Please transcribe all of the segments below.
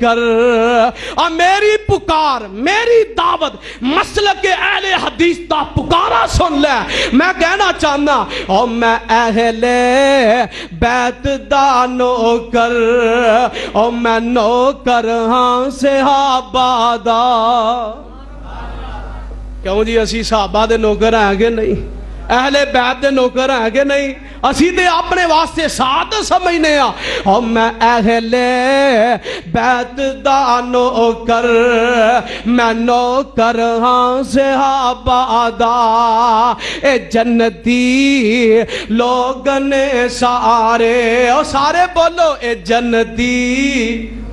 کر میری پکار میری دعوت مسلک اہل حدیث دا پکارا سن لے. میں کہنا چاہنا او میں اہل بیت دا نوکر او میں نوکر ہاں صحابہ دا. کیوں جی اسی صحابہ دے نوکر ہیں کہ نہیں؟ اہل بیت دے نوکر ہیں کہ نہیں؟ اسی دے اپنے واسطے ساتھ سمجھنے ہیں. اور میں اہل بیت دا نوکر میں نوکر ہاں صحابہ دا. اے جنتی لوگ نے سارے اور سارے بولو اے جنتی.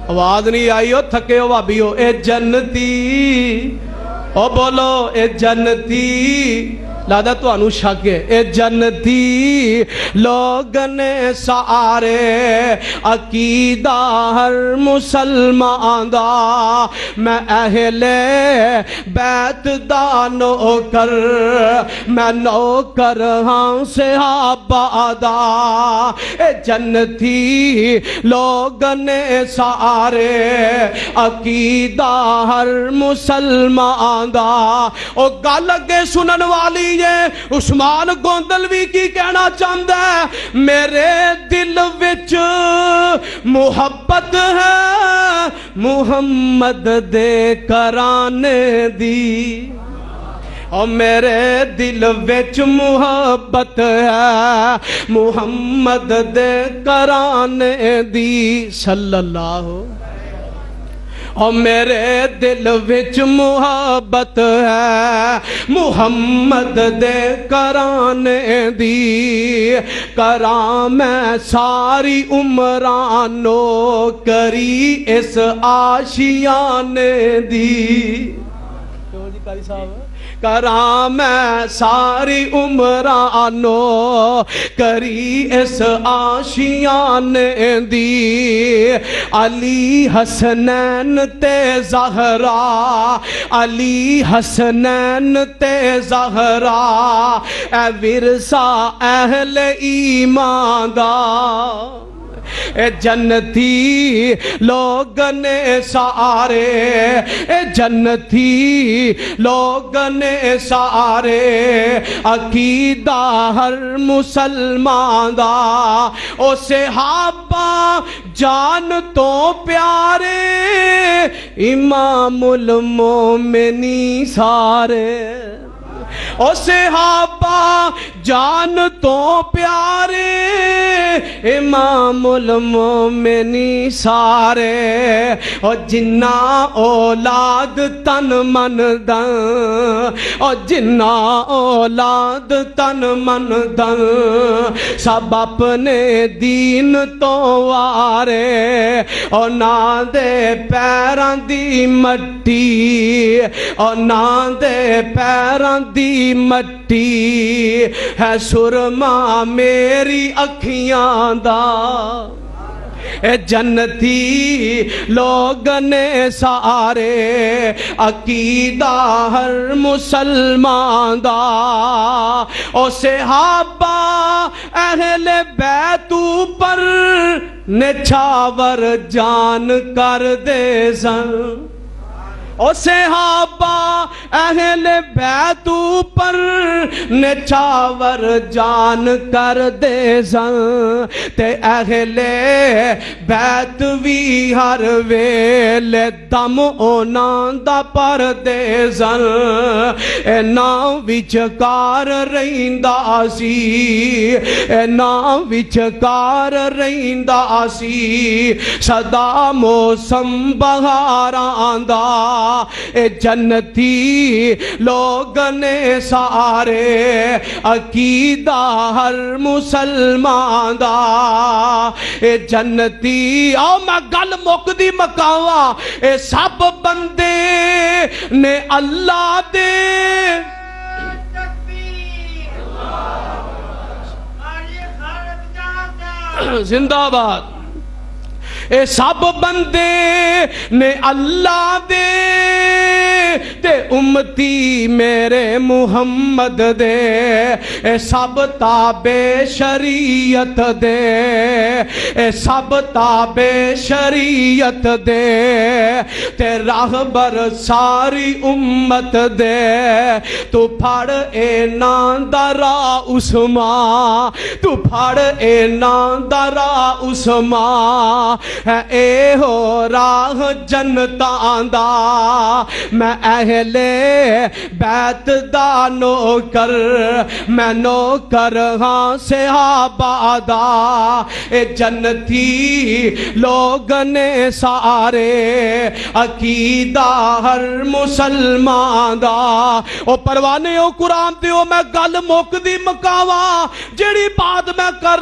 آواز نہیں آئی ہو تھکے ہو بھابی ہو. اے جنتی او بولو اے جنتی لادا تو انو شک ہے. اے جنتی لوگ نے سارے عقیدہ ہر مسلمان دا. میں اہل بیت دا نوکر میں نوکر ہاں صحابہ دا. اے جنتی لوگ نے سارے عقیدہ ہر مسلمان دا. او گل اگے سنن والی عثمان گوندلوی کی کہنا چاہتا ہے میرے دل وچ محبت ہے محمد دے کرانے دی. اور میرے دل وچ محبت ہے محمد دے کرانے دی صلی اللہ. اور میرے دل وچ محبت ہے محمد دے کرانے دی. کراں میں ساری عمرانو کری اس آشیانے دی. کراں میں ساری عمرانو کری اس آشیانے دی. علی حسنین تے زہرا علی حسنین تے زہرا اے ورثہ اہل ایمان دا. اے جنتی لوگ نے سارے اے جنتی لوگ نے سارے عقیدہ ہر مسلمان دا. او صحابہ جان تو پیارے امام المومنین سارے. او صحابہ جان تو پیارے امام المومنین سارے. او جنہ اولاد تن من دن او جنہ اولاد تن من دن سب اپنے دین تو وارے. او نا دے پیران دی مٹی او نا دے پیران دی مٹی ہے سرما میری اکھیاں دا. اے جنتی لوگ نے سارے عقیدہ ہر مسلمان دا. او صحابہ اہل بیت پر نچھاور جان کر دے سن. او صحابہ اہل بیت پر نچھاور جان کر دے سن. تے اہل بیت وی ہر ویلے دم اونا دا پر دے سن. اے نام وچکار رہندا سی اے نام وچکار رہندا سی سدا موسم بہاراں دا. اے جنتی لوگ نے سارے عقیدہ ہر مسلمان دا. اے جنتی آؤ میں گل مکدی مکاوا. اے سب بندے نے اللہ دے زندہ باد. اے سب بندے نے اللہ دے تے امتی میرے محمد دے اے سب تابع شریعت دے اے سب تابع شریعت دے تے راہبر ساری امت دے تو پھڑ اے ناندرا عثمان تو پھڑ اے ناندرا عثمان اے ہو راہ جنتاں دا میں اہل بیت دا نوکر میں نوکر ہاں صحابہ دا اے جنتی لوگ نے سارے عقیدہ ہر مسلمان دا او پروانے او قرآن دیو میں گل موک دی مکاواں جیڑی بات میں کر